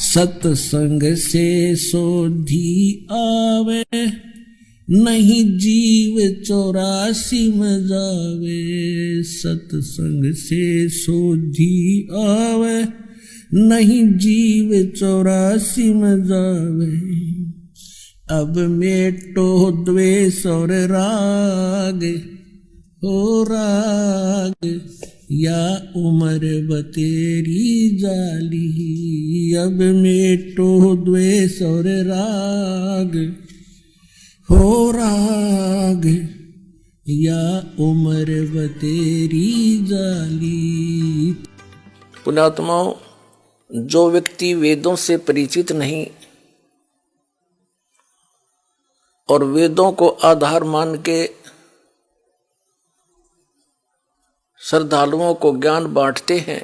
सत्संग से सोधी आवे, नहीं जीव 84 में जावे। सत्संग से सोधी आवे, नहीं जीव 84 में जावे। अब मेटो द्वेष और राग, हो राग या उम्र बतेरी जाली। अब मेटो द्वेष और राग, हो राग या उम्र बतेरी जाली। पुण्यात्माओं, जो व्यक्ति वेदों से परिचित नहीं और वेदों को आधार मान के श्रद्धालुओं को ज्ञान बांटते हैं,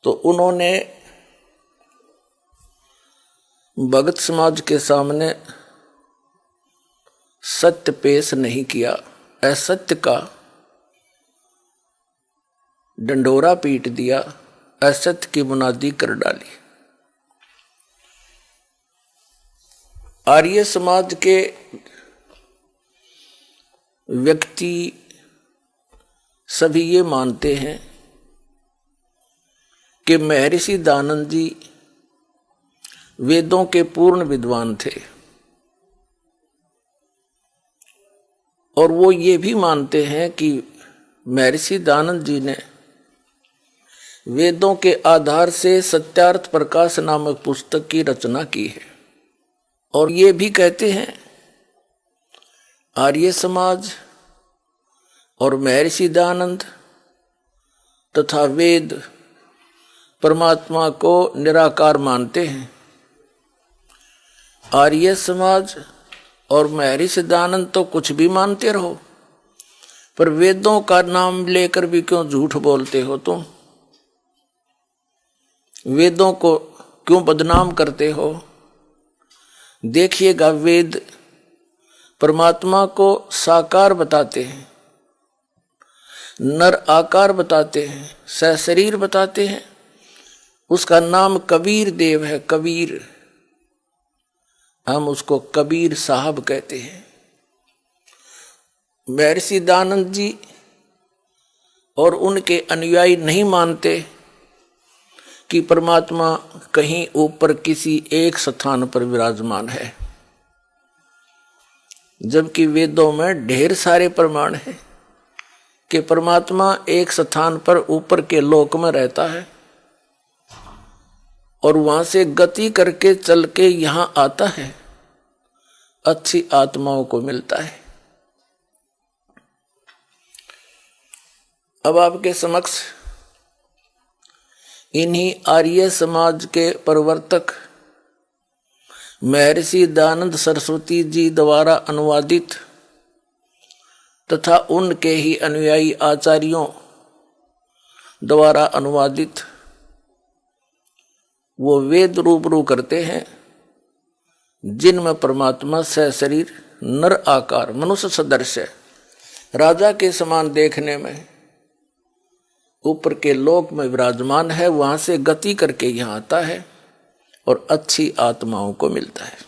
तो उन्होंने भगत समाज के सामने सत्य पेश नहीं किया, असत्य का डंडोरा पीट दिया, असत्य की बुनियादी कर डाली। आर्य समाज के व्यक्ति सभी ये मानते हैं कि महर्षि दयानंद जी वेदों के पूर्ण विद्वान थे, और वो ये भी मानते हैं कि महर्षि दयानंद जी ने वेदों के आधार से सत्यार्थ प्रकाश नामक पुस्तक की रचना की है। और ये भी कहते हैं आर्य समाज और महर्षि दयानंद तथा वेद परमात्मा को निराकार मानते हैं। आर्य समाज और महर्षि दयानंद तो कुछ भी मानते रहो, पर वेदों का नाम लेकर भी क्यों झूठ बोलते हो तुम? वेदों को क्यों बदनाम करते हो? देखिएगा, वेद परमात्मा को साकार बताते हैं, नर आकार बताते हैं, सशरीर बताते हैं। उसका नाम कबीर देव है, कबीर। हम उसको कबीर साहब कहते हैं। महर्षि दयानंद जी और उनके अनुयायी नहीं मानते कि परमात्मा कहीं ऊपर किसी एक स्थान पर विराजमान है, जबकि वेदों में ढेर सारे प्रमाण हैं कि परमात्मा एक स्थान पर ऊपर के लोक में रहता है और वहां से गति करके चल के यहां आता है, अच्छी आत्माओं को मिलता है। अब आपके समक्ष इन्हीं आर्य समाज के प्रवर्तक महर्षि दयानंद सरस्वती जी द्वारा अनुवादित तथा उनके ही अनुयायी आचार्यों द्वारा अनुवादित वो वेद रूबरू करते हैं, जिनमें परमात्मा सशरीर नर आकार मनुष्य सदृश है, राजा के समान देखने में ऊपर के लोक में विराजमान है, वहां से गति करके यहां आता है और अच्छी आत्माओं को मिलता है।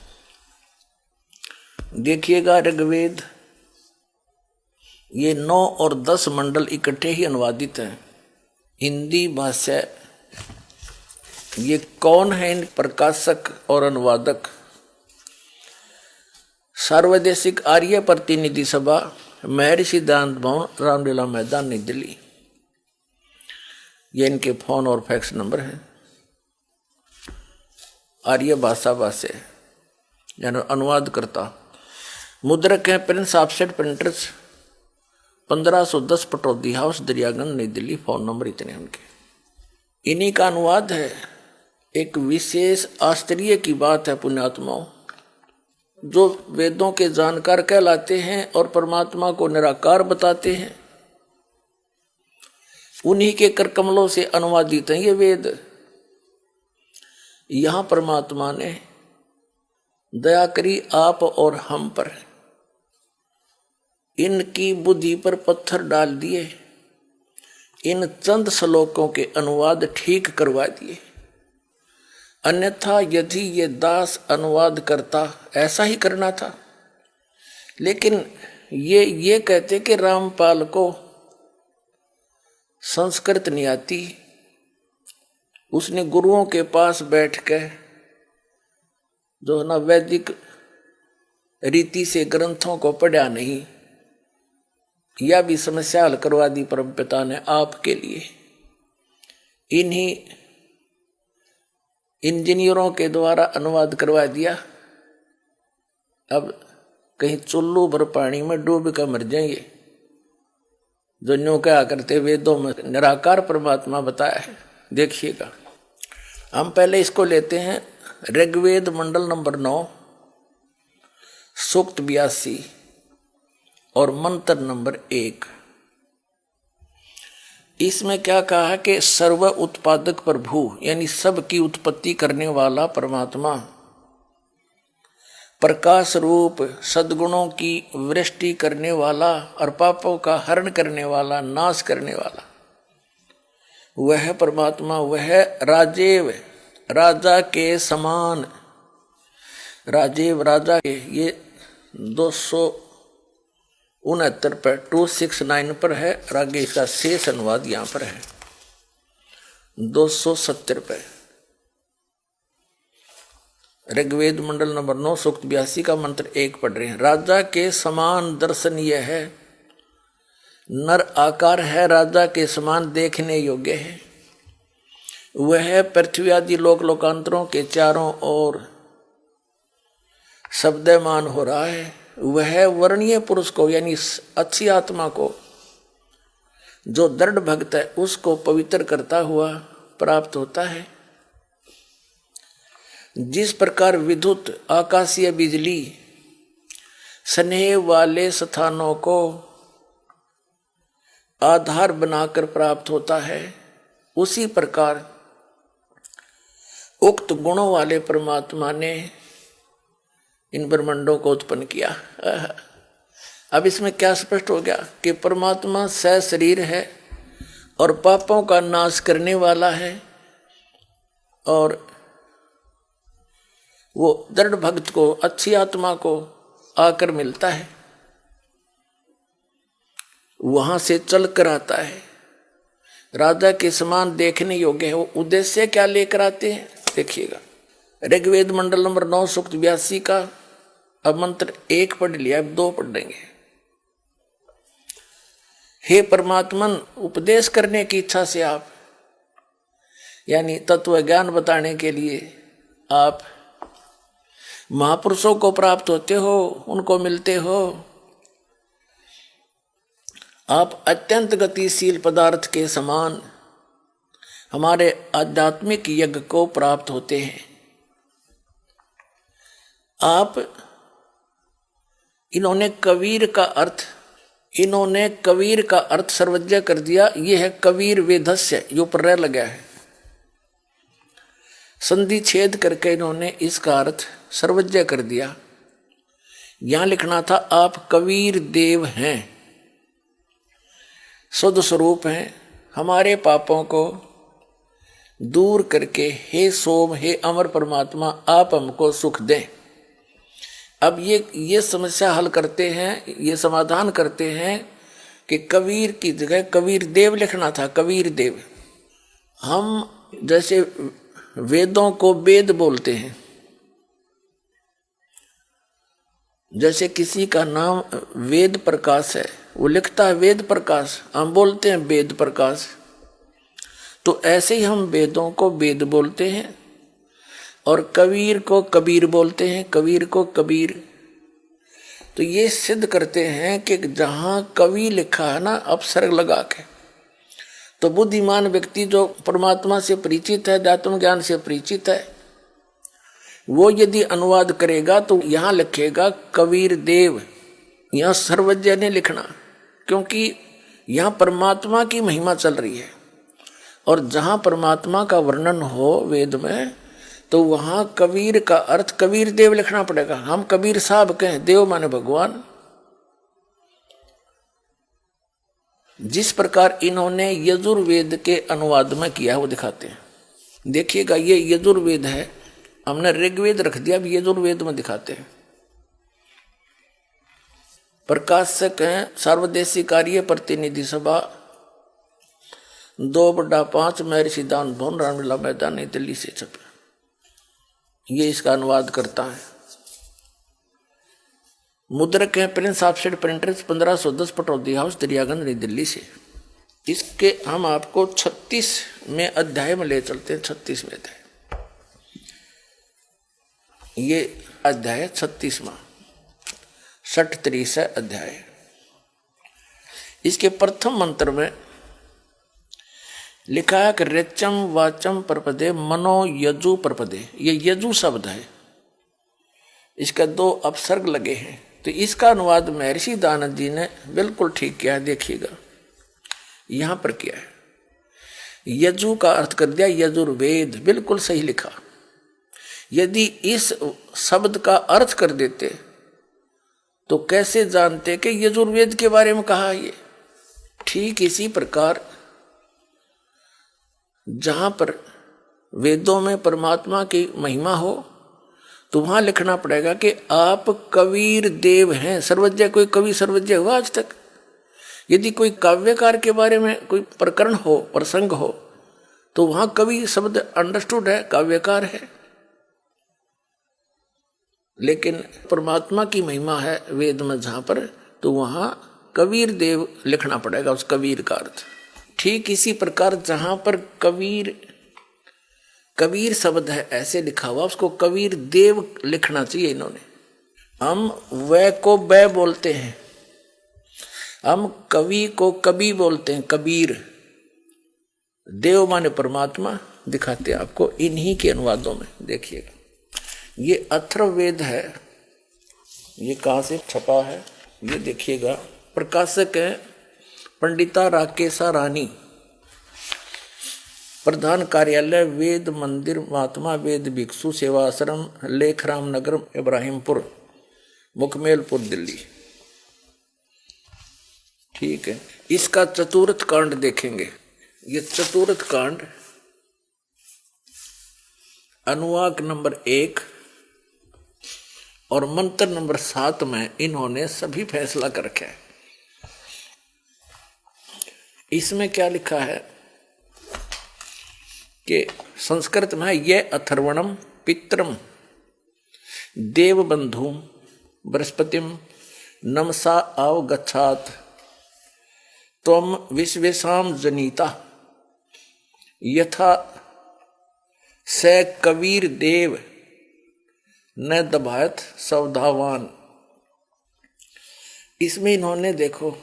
देखिएगा, ऋग्वेद ये 9 और 10 मंडल इकट्ठे ही अनुवादित हैं, हिंदी भाषा। ये कौन है इन प्रकाशक और अनुवादक? सार्वदेशिक आर्य प्रतिनिधि सभा, महर्षि दयानंद भवन, रामलीला मैदान, नई दिल्ली। ये इनके फोन और फैक्स नंबर है। आर्य भाषा भाष्य यानी अनुवाद करता। मुद्रक है Prince offset printers, 1510 Pataudi house, Daryaganj, नई दिल्ली। फोन नंबर इतने उनके। इन्हीं का अनुवाद है। एक विशेष आश्चर्य की बात है पुण्यात्माओं, जो वेदों के जानकार कहलाते हैं और परमात्मा को निराकार बताते हैं, उन्हीं के कर कमलों से अनुवादित हैं ये वेद। यहां परमात्मा ने दया करी आप और हम पर, इनकी बुद्धि पर पत्थर डाल दिए इन चंद श्लोकों के अनुवाद ठीक करवा दिए, अन्यथा यदि ये दास अनुवाद करता ऐसा ही करना था। लेकिन ये कहते कि रामपाल को संस्कृत नहीं आती, उसने गुरुओं के पास बैठ कर जो ना वैदिक रीति से ग्रंथों को पढ़ा नहीं, यह भी समस्या हल करवा दी परमपिता ने आपके लिए। इन्हीं इंजीनियरों के द्वारा अनुवाद करवा दिया। अब कहीं चुल्लू भर पानी में डूब कर मर जाएंगे। जो न्यू क्या करते वेदों में निराकार परमात्मा बताया है, देखिएगा। हम पहले इसको लेते हैं ऋग्वेद मंडल नंबर 9 सूक्त 82 और मंत्र नंबर 1। इसमें क्या कहा है कि सर्व उत्पादक प्रभु यानी सब की उत्पत्ति करने वाला परमात्मा, प्रकाश रूप सद्गुणों की वृष्टि करने वाला और पापों का हरण करने वाला, नाश करने वाला, वह परमात्मा, वह राजेव राजा के समान। राजेव राजा के ये 269 पर 269 पर है। आगे इसका शेष अनुवाद यहाँ पर है 270 पर। ऋग्वेद मंडल नंबर 9 सूक्त 82 का मंत्र 1 पढ़ रहे हैं। राजा के समान दर्शन यह है, नर आकार है, राजा के समान देखने योग्य है। वह पृथ्वी आदि लोक लोकांतरों के चारों ओर शब्दमान हो रहा है। वह वर्णीय पुरुष को यानी अच्छी आत्मा को, जो दृढ़ भक्त है, उसको पवित्र करता हुआ प्राप्त होता है। जिस प्रकार विद्युत आकाशीय बिजली स्नेह वाले स्थानों को आधार बनाकर प्राप्त होता है, उसी प्रकार उक्त गुणों वाले परमात्मा ने इन ब्रह्मांडों को उत्पन्न किया। अब इसमें क्या स्पष्ट हो गया कि परमात्मा सशरीर है और पापों का नाश करने वाला है, और वो दृढ़ भक्त को, अच्छी आत्मा को आकर मिलता है, वहां से चल कर आता है। राजा के समान देखने योग्य है। वो उद्देश्य क्या लेकर आते हैं देखिएगा। ऋग्वेद मंडल नंबर 9 सूक्त 82 का अब मंत्र 1 पढ़ लिया, अब 2 पढ़ देंगे। हे परमात्मन, उपदेश करने की इच्छा से आप यानी तत्व ज्ञान बताने के लिए आप महापुरुषों को प्राप्त होते हो, उनको मिलते हो। आप अत्यंत गतिशील पदार्थ के समान हमारे आध्यात्मिक यज्ञ को प्राप्त होते हैं। आप इन्होंने कबीर का अर्थ सर्वज्ञ कर दिया। यह है कबीर वेदस्य, जो प्रलय लगा है। संधि छेद करके इन्होंने इसका अर्थ सर्वज्ञ कर दिया। यहां लिखना था आप कबीर देव हैं, शुद्ध स्वरूप हैं, हमारे पापों को दूर करके हे सोम, हे अमर परमात्मा, आप हमको सुख दें। अब ये समस्या हल करते हैं, ये समाधान करते हैं कि कबीर की जगह कबीर देव लिखना था। कबीर देव, हम जैसे वेदों को वेद बोलते हैं, जैसे किसी का नाम वेद प्रकाश है, वो लिखता है वेद प्रकाश, हम बोलते हैं वेद प्रकाश। तो ऐसे ही हम वेदों को वेद बोलते हैं और कबीर को कबीर बोलते हैं, कबीर को कबीर। तो ये सिद्ध करते हैं कि जहां कवि लिखा है ना अपसर्ग लगा के, तो बुद्धिमान व्यक्ति जो परमात्मा से परिचित है, आत्म ज्ञान से परिचित है, वो यदि अनुवाद करेगा तो यहां लिखेगा कबीर देव। यहां सर्वज्ञ ने लिखना, क्योंकि यहां परमात्मा की महिमा चल रही है। और जहां परमात्मा का वर्णन हो वेद में, तो वहां कबीर का अर्थ कबीर देव लिखना पड़ेगा। हम कबीर साहब कहें, देव माने भगवान। जिस प्रकार इन्होंने यजुर्वेद के अनुवाद में किया है वो दिखाते हैं। देखिएगा, ये यजुर्वेद है, हमने ऋग्वेद रख दिया, अब यजुर्वेद में दिखाते हैं। प्रकाशक हैं सर्वदेशी कार्य प्रतिनिधि सभा 2/5 महर्षि दान भवन रामलीला मैदान नई दिल्ली से छपे। ये इसका अनुवाद करता है। मुद्रक हैं Prince offset printers 1510 Pataudi house Daryaganj नई दिल्ली से। इसके हम आपको 36 में अध्याय में ले चलते हैं। 36 में अध्याय, ये अध्याय 36वां 63 अध्याय। इसके प्रथम मंत्र में लिखा है कि रेचम वाचम परपदे मनो यजु परपदे। ये यजु शब्द है, इसका 2 अपसर्ग लगे हैं। तो इसका अनुवाद महर्षि दानव जी ने बिल्कुल ठीक किया है। देखिएगा यहां पर क्या है, यजु का अर्थ कर दिया यजुर्वेद, बिल्कुल सही लिखा। यदि इस शब्द का अर्थ कर देते तो कैसे जानते कि यजुर्वेद के बारे में कहा ये। ठीक इसी प्रकार जहां पर वेदों में परमात्मा की महिमा हो तो वहां लिखना पड़ेगा कि आप कबीर देव हैं। सर्वज्ञ, कोई कवि सर्वज्ञ हुआ आज तक? यदि कोई काव्यकार के बारे में कोई प्रकरण हो, प्रसंग हो, तो वहां कवि शब्द अंडरस्टूड है, काव्यकार है। लेकिन परमात्मा की महिमा है वेद में जहां पर, तो वहां कबीर देव लिखना पड़ेगा, उस कबीर का अर्थ। ठीक इसी प्रकार जहां पर कबीर शब्द है ऐसे लिखा हुआ, उसको कबीर देव लिखना चाहिए इन्होंने। हम वै को बै बोलते हैं, हम कवि को कवि बोलते हैं, कबीर। देव माने परमात्मा दिखाते हैं आपको इन्हीं के अनुवादों में। देखिएगा ये अथर्ववेद है, ये कहाँ से छपा है ये देखिएगा। प्रकाशक है पंडिता राकेशा रानी, प्रधान कार्यालय वेद मंदिर महात्मा वेद भिक्षु सेवा आश्रम लेखराम नगर इब्राहिमपुर मुकमेलपुर दिल्ली। ठीक है, इसका चतुर्थ कांड देखेंगे। ये चतुर्थ कांड अनुवाक नंबर 1 और मंत्र नंबर 7 में इन्होंने सभी फैसला कर रखा है। इसमें क्या लिखा है कि संस्कृत में ये अथर्वणम पित्रम देवबंधु बृहस्पतिम नमसा अवगच्छात त्वम विश्वेशाम जनीता यथा स कबीर देव न दबायत सवधावान। इसमें इन्होंने देखो,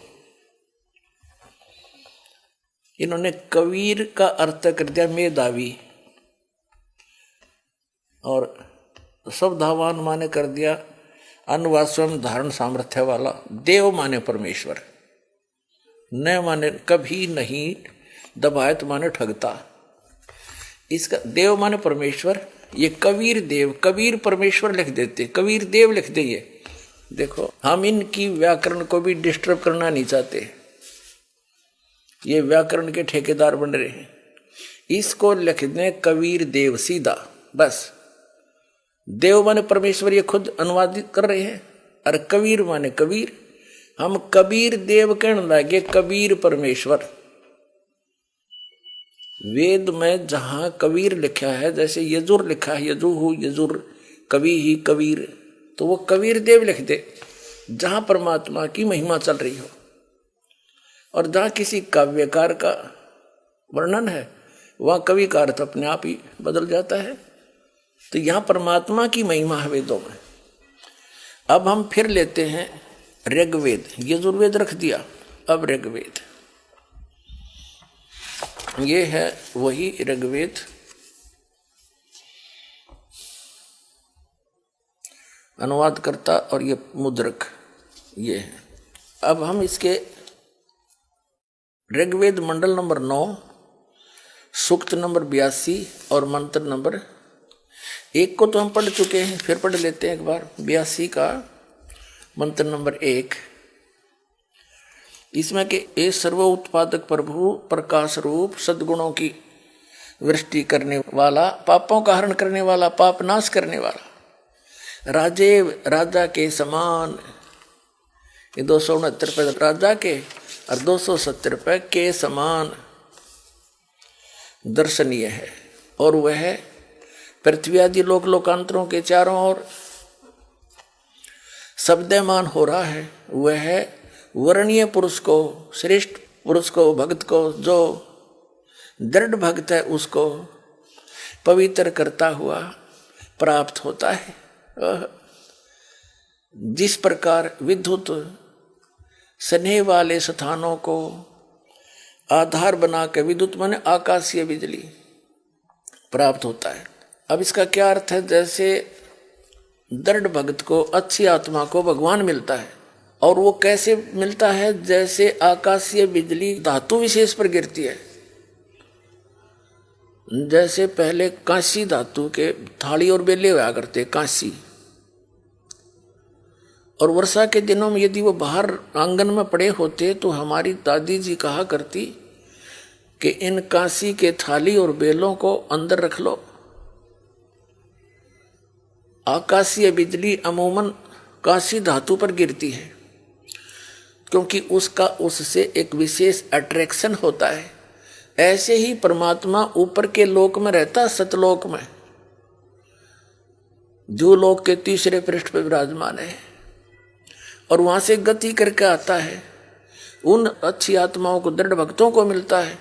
इन्होंने कबीर का अर्थ कर दिया मेधावी, और सवधावान माने कर दिया अनवास्वम धारण सामर्थ्य वाला। देव माने परमेश्वर, न माने कभी नहीं, दबायत माने ठगता। इसका देव माने परमेश्वर, ये कबीर देव, कबीर परमेश्वर लिख देते, कबीर देव लिख दे। ये देखो, हम इनकी व्याकरण को भी डिस्टर्ब करना नहीं चाहते, ये व्याकरण के ठेकेदार बन रहे हैं। इसको लिख दें कबीर देव सीधा, बस। देव माने परमेश्वर, ये खुद अनुवादित कर रहे हैं, और कबीर माने कबीर। हम कबीर देव कहने लगे, कबीर परमेश्वर। वेद में जहां कबीर लिखा है, जैसे यजुर लिखा है, यजुहु यजुर कवि ही कबीर, तो वो कबीर देव लिख दे जहां परमात्मा की महिमा चल रही हो। और जहां किसी काव्यकार का वर्णन है वहां कवि का अर्थ अपने आप ही बदल जाता है। तो यहां परमात्मा की महिमा है वेदों में। अब हम फिर लेते हैं ऋग्वेद, यजुर्वेद रख दिया, अब ऋग्वेद। ये है वही ऋग्वेद, अनुवादकर्ता और ये मुद्रक ये है। अब हम इसके ऋग्वेद मंडल नंबर 9 सूक्त नंबर 82 और मंत्र नंबर 1 को तो हम पढ़ चुके हैं, फिर पढ़ लेते हैं एक बार। 82 का मंत्र नंबर 1, इसमें कि ये सर्व उत्पादक प्रभु प्रकाश रूप सद्गुणों की वृष्टि करने वाला, पापों का हरण करने वाला, पाप नाश करने वाला, राजे राजा के समान। ये 269 रुपये राजा के और 270 रुपये के समान दर्शनीय है। और वह पृथ्वी आदि लोक लोकांतरों के चारों ओर शब्दमान हो रहा है। वह वर्णीय पुरुष को, श्रेष्ठ पुरुष को, भक्त को, जो दृढ़ भक्त है उसको पवित्र करता हुआ प्राप्त होता है। जिस प्रकार विद्युत स्नेह वाले स्थानों को आधार बनाकर विद्युत माने आकाशीय बिजली प्राप्त होता है। अब इसका क्या अर्थ है? जैसे दृढ़ भक्त को, अच्छी आत्मा को भगवान मिलता है, और वो कैसे मिलता है? जैसे आकाशीय बिजली धातु विशेष पर गिरती है। जैसे पहले कांसी धातु के थाली और बेले हुआ करते, कांसी, और वर्षा के दिनों में यदि वो बाहर आंगन में पड़े होते तो हमारी दादी जी कहा करती कि इन कांसी के थाली और बेलों को अंदर रख लो। आकाशीय बिजली अमूमन कांसी धातु पर गिरती है क्योंकि उसका उससे एक विशेष अट्रैक्शन होता है। ऐसे ही परमात्मा ऊपर के लोक में रहता, सतलोक में, जो लोक के तीसरे पृष्ठ पर विराजमान है, और वहां से गति करके आता है। उन अच्छी आत्माओं को, दृढ़ भक्तों को मिलता है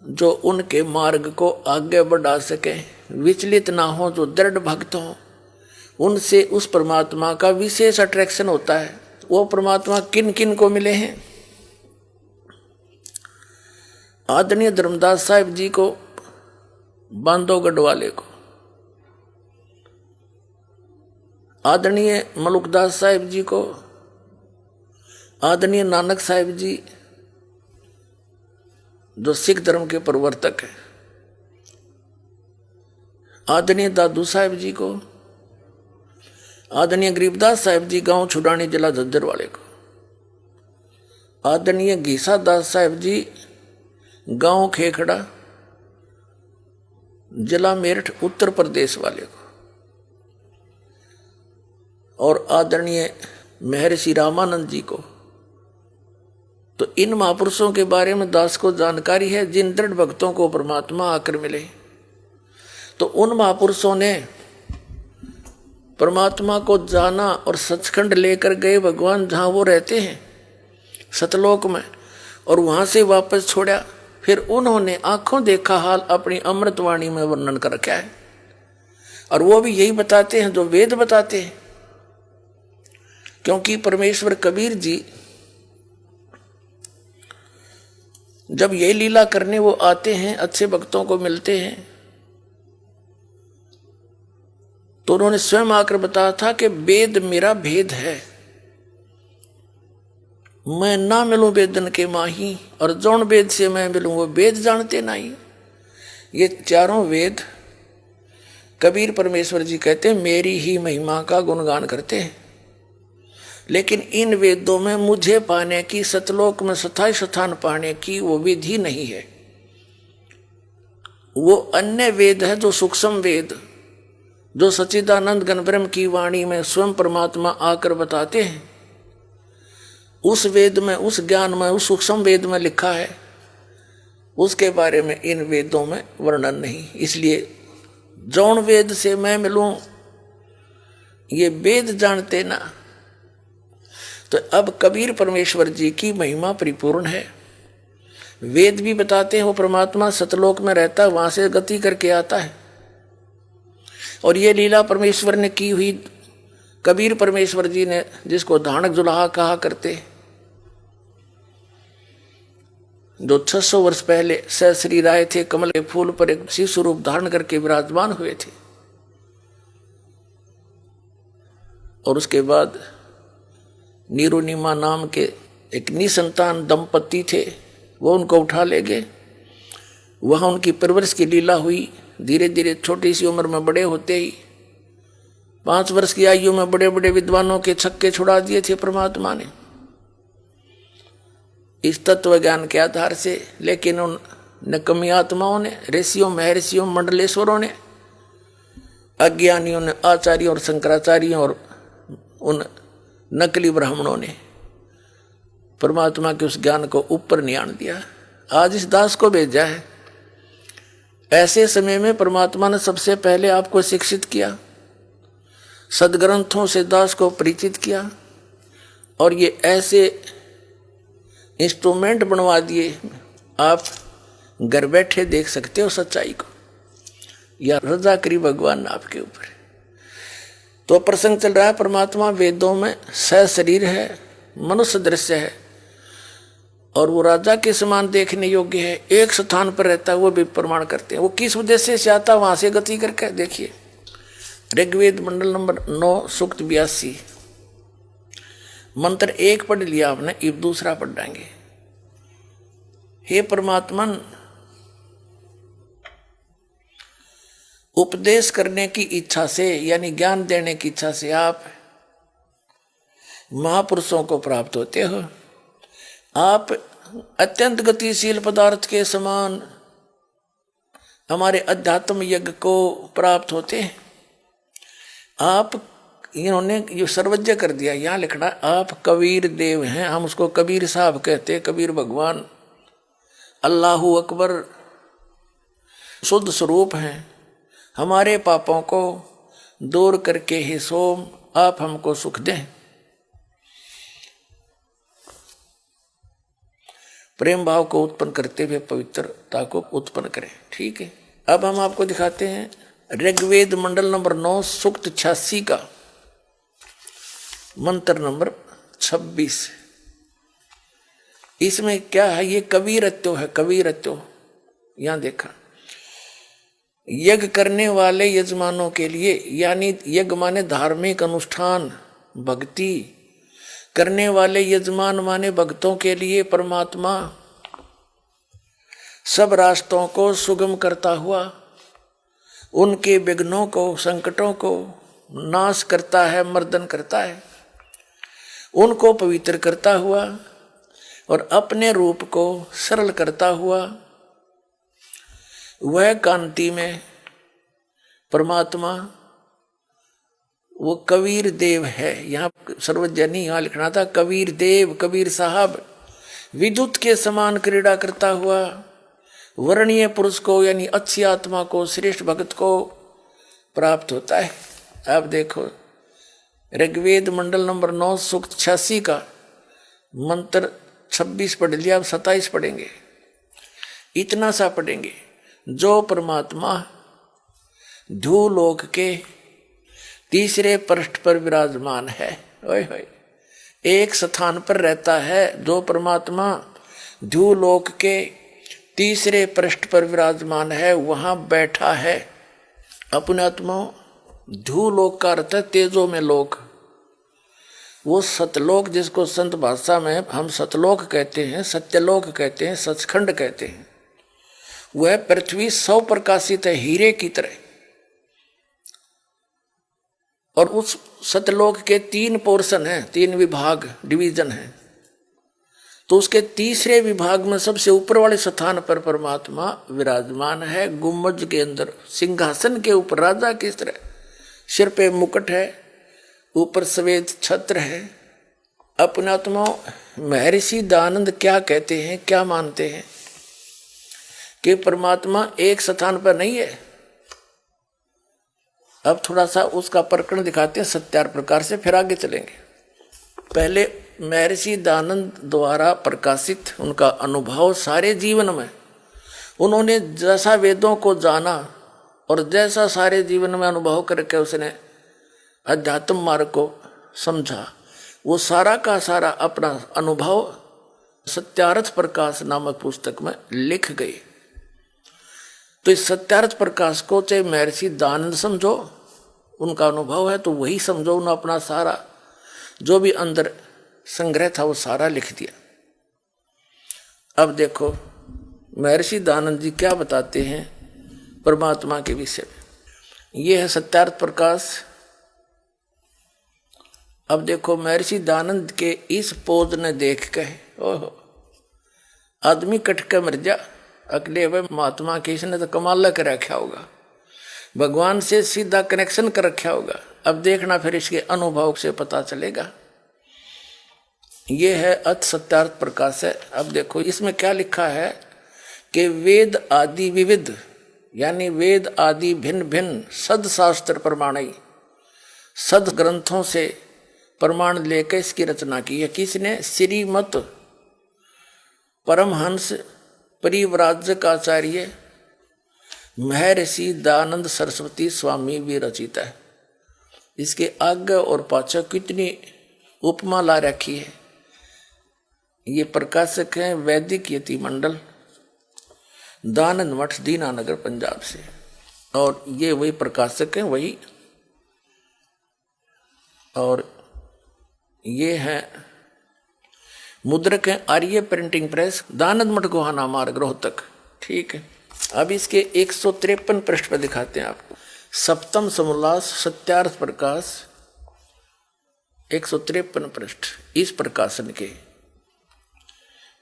जो उनके मार्ग को आगे बढ़ा सके, विचलित ना हो, जो दृढ़ भक्त हो। उनसे उस परमात्मा का विशेष अट्रैक्शन होता है। वो परमात्मा किन किन को मिले हैं? आदरणीय धर्मदास साहिब जी को, बांधवगढ़ वाले को, आदरणीय मलुकदास साहिब जी को, आदरणीय नानक साहिब जी जो सिख धर्म के प्रवर्तक है, आदरणीय दादू साहिब जी को, आदरणीय गरीबदास साहिब जी गांव छुड़ानी जिला झज्जर वाले को, आदरणीय घीसा दास साहिब जी गांव खेखड़ा जिला मेरठ उत्तर प्रदेश वाले को, और आदरणीय महर्षि रामानंद जी को। तो इन महापुरुषों के बारे में दास को जानकारी है, जिन दृढ़ भक्तों को परमात्मा आकर मिले। तो उन महापुरुषों ने परमात्मा को जाना और सचखंड लेकर गए भगवान जहाँ वो रहते हैं सतलोक में, और वहाँ से वापस छोड़ा। फिर उन्होंने आंखों देखा हाल अपनी अमृतवाणी में वर्णन कर रखा है, और वो भी यही बताते हैं जो वेद बताते हैं। क्योंकि परमेश्वर कबीर जी जब ये लीला करने वो आते हैं, अच्छे भक्तों को मिलते हैं, तो उन्होंने स्वयं आकर बताया था कि वेद मेरा भेद है, मैं ना मिलूं वेदन के माही, और जौन वेद से मैं मिलूं वो वेद जानते नहीं। ये चारों वेद कबीर परमेश्वर जी कहते हैं मेरी ही महिमा का गुणगान करते हैं। लेकिन इन वेदों में मुझे पाने की, सतलोक में स्थायी स्थान पाने की वो विधि नहीं है। वो अन्य वेद है जो सूक्ष्म वेद, जो सच्चिदानंद घन ब्रह्म की वाणी में स्वयं परमात्मा आकर बताते हैं। उस वेद में, उस ज्ञान में, उस सूक्ष्म वेद में लिखा है, उसके बारे में इन वेदों में वर्णन नहीं। इसलिए जौन वेद से मैं मिलूं ये वेद जानते ना। तो अब कबीर परमेश्वर जी की महिमा परिपूर्ण है। वेद भी बताते हैं वो परमात्मा सतलोक में रहता है, वहां से गति करके आता है। और ये लीला परमेश्वर ने की हुई, कबीर परमेश्वर जी ने, जिसको धानक जुलाहा कहा करते, जो 600 वर्ष पहले सहश्री राय थे, कमल के फूल पर एक शिव स्वरूप धारण करके विराजमान हुए थे। और उसके बाद नीरुनिमा नाम के एक निसंतान दंपति थे, वो उनको उठा ले गए। वहाँ उनकी परवरिश की लीला हुई। धीरे धीरे छोटी सी उम्र में बड़े होते ही 5 वर्ष की आयु में बड़े बड़े विद्वानों के छक्के छुड़ा दिए थे परमात्मा ने। इस तत्व ज्ञान के आधार से, लेकिन उन नकमी आत्माओं ने, ऋषियों, महर्षियों, मंडलेश्वरों ने, अज्ञानियों ने, आचार्यों और शंकराचार्यों और उन नकली ब्राह्मणों ने परमात्मा के उस ज्ञान को ऊपर नहीं आने दिया। आज इस दास को भेजा है। ऐसे समय में परमात्मा ने सबसे पहले आपको शिक्षित किया, सदग्रंथों से दास को परिचित किया, और ये ऐसे इंस्ट्रूमेंट बनवा दिए, आप घर बैठे देख सकते हो सच्चाई को, या रजा करी भगवान ने आपके ऊपर। तो प्रसंग चल रहा है, परमात्मा वेदों में सशरीर है, मनुष्य दृश्य है, और वो राजा के समान देखने योग्य है, एक स्थान पर रहता है, वो भी प्रमाण करते हैं। वो किस उद्देश्य से आता, वहां से गति करके देखिए। ऋग्वेद मंडल नंबर 9 सूक्त 82 मंत्र 1 पढ़ लिया आपने, अब दूसरा पढ़ देंगे। हे परमात्मन, उपदेश करने की इच्छा से, यानी ज्ञान देने की इच्छा से आप महापुरुषों को प्राप्त होते हो। आप अत्यंत गतिशील पदार्थ के समान हमारे अध्यात्म यज्ञ को प्राप्त होते हैं। आप, इन्होंने ये सर्वज्ञ कर दिया, यहाँ लिखना आप कबीर देव हैं, हम उसको कबीर साहब कहते हैं, कबीर भगवान, अल्लाहू अकबर शुद्ध स्वरूप हैं। हमारे पापों को दूर करके ही सोम आप हमको सुख दें। प्रेम भाव को उत्पन्न करते हुए पवित्रता को उत्पन्न करें। ठीक है, अब हम आपको दिखाते हैं ऋग्वेद मंडल नंबर 9 सूक्त 86 का मंत्र नंबर 26। इसमें क्या है, ये कबीरत्व है, कबीरत्व। यहां देखा, यज्ञ करने वाले यजमानों के लिए, यानी यज्ञ माने धार्मिक अनुष्ठान, भक्ति करने वाले यजमान माने भक्तों के लिए परमात्मा सब रास्तों को सुगम करता हुआ उनके विघ्नों को, संकटों को नाश करता है, मर्दन करता है, उनको पवित्र करता हुआ और अपने रूप को सरल करता हुआ वह कांति में परमात्मा वो कबीर देव है। यहाँ सर्वजनी, यहाँ लिखना था कबीर देव, कबीर साहब विद्युत के समान क्रीड़ा करता हुआ वर्णीय पुरुष को, यानी अच्छी आत्मा को, श्रेष्ठ भक्त को प्राप्त होता है। आप देखो ऋग्वेद मंडल नंबर 9 सूक्त 86 का मंत्र 26 पढ़ लिया, अब 27 पढ़ेंगे। इतना सा पढ़ेंगे, जो परमात्मा ध्रुवलोक के तीसरे पृष्ठ पर विराजमान है, ओए होए, एक स्थान पर रहता है। जो परमात्मा ध्रुवलोक के तीसरे पृष्ठ पर विराजमान है, वहां बैठा है। अपने आत्मा, ध्रुवलोक का अर्थ है तेजो में लोक, वो सतलोक जिसको संत भाषा में हम सतलोक कहते हैं, सत्यलोक कहते हैं, सचखंड कहते हैं। वह पृथ्वी 100 प्रकाशित है हीरे की तरह, और उस सतलोक के 3 पोर्शन हैं, 3 विभाग, डिवीजन हैं। तो उसके तीसरे विभाग में सबसे ऊपर वाले स्थान पर परमात्मा विराजमान है, गुम्बज के अंदर, सिंहासन के ऊपर राजा की तरह। सिर पे मुकुट है, ऊपर सफेद छत्र है। अपने आत्मा महर्षि दयानंद क्या कहते हैं, क्या मानते हैं कि परमात्मा एक स्थान पर नहीं है। अब थोड़ा सा उसका प्रकरण दिखाते हैं सत्यार प्रकार से, फिर आगे चलेंगे। पहले महर्षि दयानंद द्वारा प्रकाशित उनका अनुभव सारे जीवन में, उन्होंने जैसा वेदों को जाना और जैसा सारे जीवन में अनुभव करके उसने अध्यात्म मार्ग को समझा, वो सारा का सारा अपना अनुभव सत्यार्थ प्रकाश नामक पुस्तक में लिख गए। तो इस सत्यार्थ प्रकाश को चाहे महर्षि दयानंद समझो, उनका अनुभव है, तो वही समझो। उन्होंने अपना सारा जो भी अंदर संग्रह था वो सारा लिख दिया। अब देखो महर्षि दयानंद जी क्या बताते हैं परमात्मा के विषय में। ये है सत्यार्थ प्रकाश। अब देखो महर्षि दयानंद के इस पोज ने देख के, ओहो, आदमी कट के मर जा, अगले वे महात्मा के इसने तो कमाल कर रखा होगा, भगवान से सीधा कनेक्शन कर रखा होगा। अब देखना फिर इसके अनुभव से पता चलेगा। ये है अथ सत्यार्थ प्रकाश है। अब देखो इसमें क्या लिखा है कि वेद आदि विविध, यानी वेद आदि भिन्न भिन्न सदशास्त्र प्रमाणई, सद ग्रंथों से प्रमाण लेकर इसकी रचना की है। किसने? श्रीमत परमहंस परिव्राजकाचार्य महर्षि दयानंद सरस्वती स्वामी भी रचित है। इसके आगे और पाछे कितनी उपमा ला रखी है। ये प्रकाशक हैं वैदिक यति मंडल, दानंद मठ, दीनानगर, पंजाब से। और ये वही प्रकाशक हैं, वही। और ये है मुद्रक हैं आर्य प्रिंटिंग प्रेस, दानंद मठ गोहाना मार्ग, रोहतक। ठीक है। अब इसके 153 पृष्ठ पर दिखाते हैं आपको। सप्तम समोल्लास सत्यार्थ प्रकाश 153 पृष्ठ इस प्रकाशन के।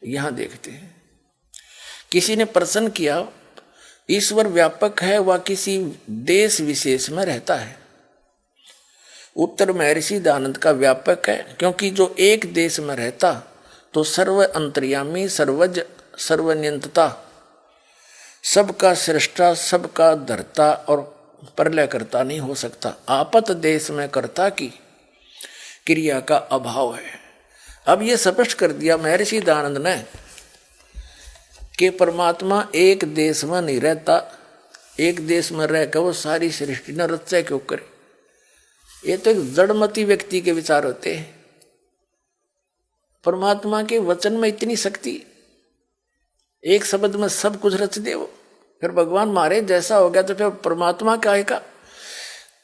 यहां देखते हैं, किसी ने प्रश्न किया ईश्वर व्यापक है व किसी देश विशेष में रहता है? उत्तर महर्षि दयानंद का व्यापक है, क्योंकि जो एक देश में रहता तो सर्व अंतर्यामी, सर्वज, सर्वनियंता, सबका सृष्टा, सबका धर्ता और प्रलय करता नहीं हो सकता। आपत देश में कर्ता की क्रिया का अभाव है। अब ये स्पष्ट कर दिया महर्षि दयानंद ने कि परमात्मा एक देश में नहीं रहता, एक देश में रहकर वो सारी सृष्टि न रचा क्यों करे। ये तो एक जड़मती व्यक्ति के विचार होते हैं। परमात्मा के वचन में इतनी शक्ति, एक शब्द में सब कुछ रच दे वो। फिर भगवान मारे जैसा हो गया तो फिर परमात्मा क्या है।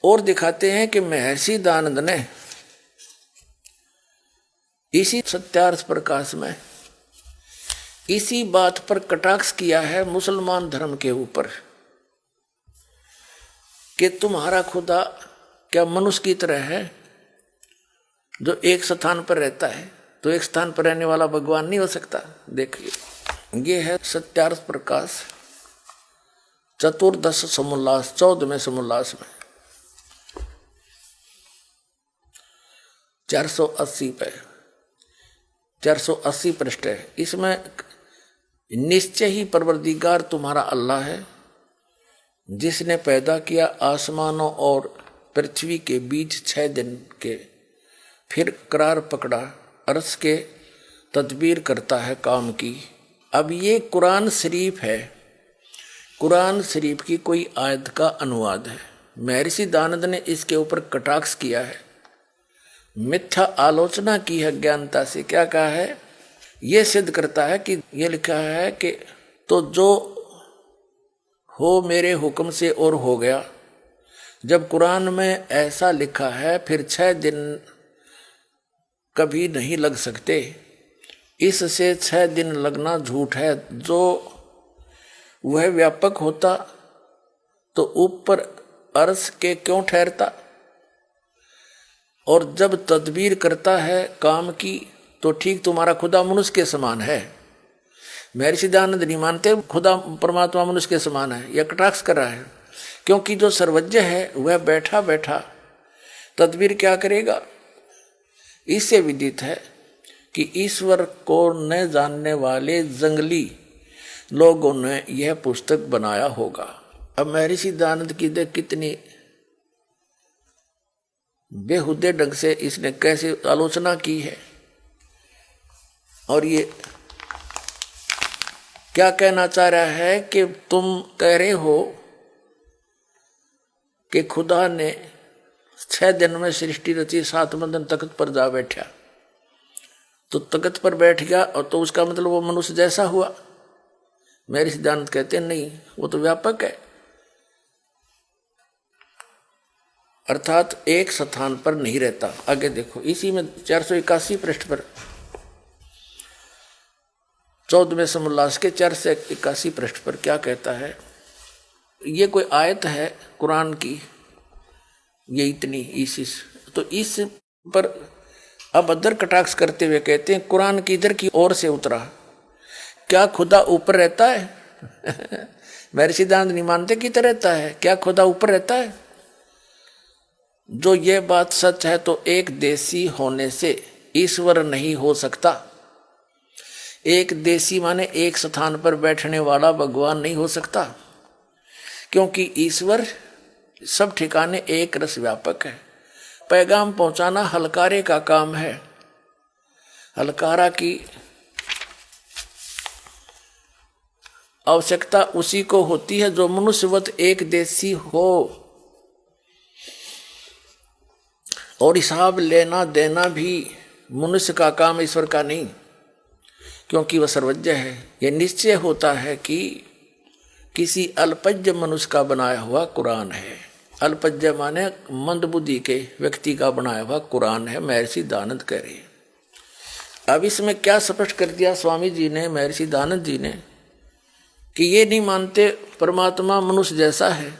और दिखाते हैं कि महर्षि दयानंद ने इसी सत्यार्थ प्रकाश में इसी बात पर कटाक्ष किया है मुसलमान धर्म के ऊपर कि तुम्हारा खुदा क्या मनुष्य की तरह है जो एक स्थान पर रहता है, तो एक स्थान पर रहने वाला भगवान नहीं हो सकता। देखिए, ये है सत्यार्थ प्रकाश चतुर्दश समोल्लास, 14वें समोल्लास में 480 पे 480 पृष्ठ है। इसमें निश्चय ही परवरदिगार तुम्हारा अल्लाह है, जिसने पैदा किया आसमानों और पृथ्वी के बीच 6 दिन के, फिर करार पकड़ा, अर्श के तदबीर करता है काम की। अब ये कुरान शरीफ है, कुरान शरीफ की कोई आयत का अनुवाद है। महर्षि दयानंद ने इसके ऊपर कटाक्ष किया है, मिथ्या आलोचना की है ज्ञानता से। क्या कहा है? ये सिद्ध करता है कि ये लिखा है कि तो जो हो मेरे हुक्म से और हो गया। जब कुरान में ऐसा लिखा है फिर 6 दिन कभी नहीं लग सकते, इससे 6 दिन लगना झूठ है। जो वह व्यापक होता तो ऊपर अर्श के क्यों ठहरता, और जब तदबीर करता है काम की तो ठीक तुम्हारा खुदा मनुष्य के समान है। महर्षि दयानंद नहीं मानते खुदा परमात्मा मनुष्य के समान है, यह कटाक्ष कर रहा है। क्योंकि जो सर्वज्ञ है वह बैठा बैठा तदबीर क्या करेगा। इससे विदित है कि ईश्वर को न जानने वाले जंगली लोगों ने यह पुस्तक बनाया होगा। अब महर्षि दयानंद की देख कितनी बेहुदे ढंग से इसने कैसे आलोचना की है। और ये क्या कहना चाह रहा है कि तुम कह रहे हो कि खुदा ने 6 दिन में सृष्टि रची, 7वें दिन तख्त पर जा बैठा, तो तख्त पर बैठ गया और तो उसका मतलब वो मनुष्य जैसा हुआ। महर्षि दयानंद कहते हैं नहीं, वो तो व्यापक है, अर्थात एक स्थान पर नहीं रहता। आगे देखो, इसी में 481 पृष्ठ पर 14वें समोल्लास के 481 पृष्ठ पर क्या कहता है। ये कोई आयत है कुरान की, ये इतनी इस तो इस पर अब अदर कटाक्ष करते हुए कहते हैं कुरान की इधर की ओर से उतरा, क्या खुदा ऊपर रहता है? महर्षि दयानंद नहीं मानते कि रहता है। क्या खुदा ऊपर रहता है? जो ये बात सच है तो एक देशी होने से ईश्वर नहीं हो सकता। एक देशी माने एक स्थान पर बैठने वाला भगवान नहीं हो सकता, क्योंकि ईश्वर सब ठिकाने एक रस व्यापक है। पैगाम पहुंचाना हलकारे का काम है। हलकारा की आवश्यकता उसी को होती है जो मनुष्यवत एक देशी हो, और हिसाब लेना देना भी मनुष्य का काम, ईश्वर का नहीं, क्योंकि वह सर्वज्ञ है। यह निश्चय होता है कि किसी अल्पज्ञ मनुष्य का बनाया हुआ कुरान है। अल्पज्ञ माने मंदबुद्धि के व्यक्ति का बनाया हुआ कुरान है, महर्षि दयानंद कह रहे हैं। अब इसमें क्या स्पष्ट कर दिया स्वामी जी ने, महर्षि दयानंद जी ने, कि ये नहीं मानते परमात्मा मनुष्य जैसा है,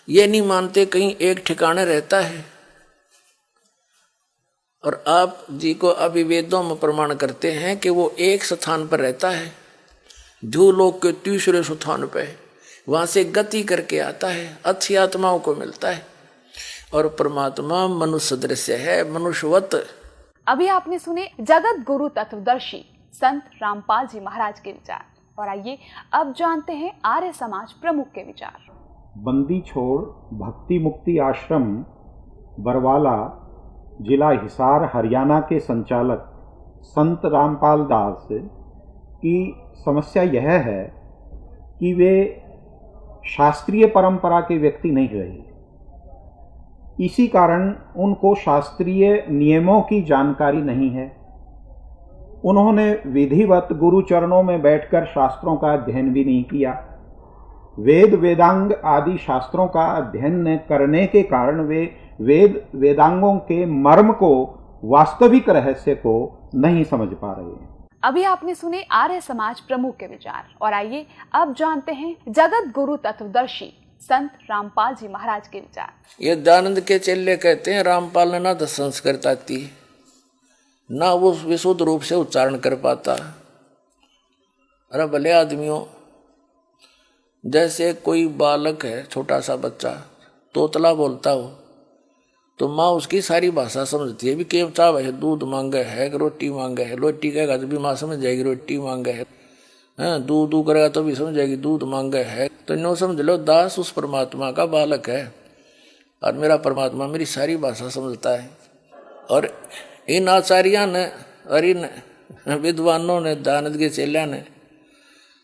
ये नहीं मानते कहीं एक ठिकाने रहता है, और आप जी को अभी वेदों में प्रमाण करते हैं कि वो एक स्थान पर रहता है, भूलोक के तीसरे स्थान पे, वहां से गति करके आता है, अच्छी आत्माओं को मिलता है, और परमात्मा मनुष्य दृश्य है, मनुष्यवत। अभी आपने सुने जगत गुरु तत्वदर्शी संत रामपाल जी महाराज के विचार, और आइए अब जानते हैं आर्य समाज प्रमुख के विचार। बंदी छोड़ भक्ति मुक्ति आश्रम बरवाला, जिला हिसार, हरियाणा के संचालक संत रामपाल दास की समस्या यह है कि वे शास्त्रीय परंपरा के व्यक्ति नहीं रहे। इसी कारण उनको शास्त्रीय नियमों की जानकारी नहीं है। उन्होंने विधिवत गुरु चरणों में बैठकर शास्त्रों का अध्ययन भी नहीं किया। वेद वेदांग आदि शास्त्रों का अध्ययन न करने के कारण वे वेद वेदांगों के मर्म को, वास्तविक रहस्य को नहीं समझ पा रहे हैं। अभी आपने सुने आर्य समाज प्रमुख के विचार, और आइए अब जानते हैं जगत गुरु तत्वदर्शी संत रामपाल जी महाराज के विचार। ये दयानंद के चेले कहते हैं रामपाल ने ना तो संस्कृत आती, ना वो विशुद्ध रूप से उच्चारण कर पाता। अरे भले आदमियों, जैसे कोई बालक है, छोटा सा बच्चा तोतला बोलता हो, तो माँ उसकी सारी भाषा समझती है। भी केव चाव है, दूध मांगे है, रोटी मांगे है, रोटी कहेगा तो भी माँ समझ जाएगी रोटी मांगे है, दूध दू करेगा तो भी समझ जाएगी दूध मांगे है। तो नो समझ लो दास उस परमात्मा का बालक है, और मेरा परमात्मा मेरी सारी भाषा समझता है। और इन आचार्यों ने और इन विद्वानों ने, दयानंद के चेलिया ने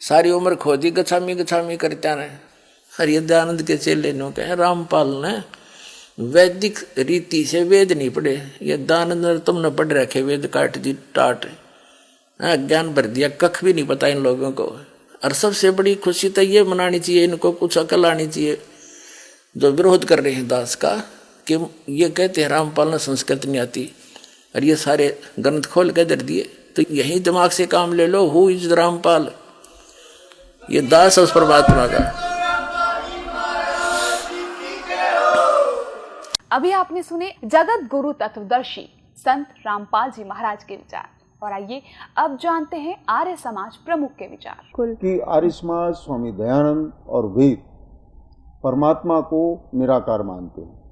सारी उम्र खोदी गछामी गछामी करता ने। और ये दयानंद के चेले ने कहे रामपाल ने वैदिक रीति से वेद नहीं पढ़े, ये दयानंद तुमने पढ़ रखे वेद काट दी टाट, ज्ञान भर दिया, कख भी नहीं पता इन लोगों को। और सबसे बड़ी खुशी तो ये मनानी चाहिए, इनको कुछ अकल आनी चाहिए जो विरोध कर रहे हैं दास का, कि ये कहते हैं रामपाल ने संस्कृत नहीं आती, और ये सारे ग्रंथ खोल के दर दिए। तो यही दिमाग से काम ले लो, हु इज रामपाल, ये दास उस परमात्मा का। अभी आपने सुने जगत गुरु तत्वदर्शी संत रामपाल जी महाराज के विचार, और आइए अब जानते हैं आर्य समाज प्रमुख के विचार। कि आर्य समाज स्वामी दयानंद और वेद परमात्मा को निराकार मानते हैं।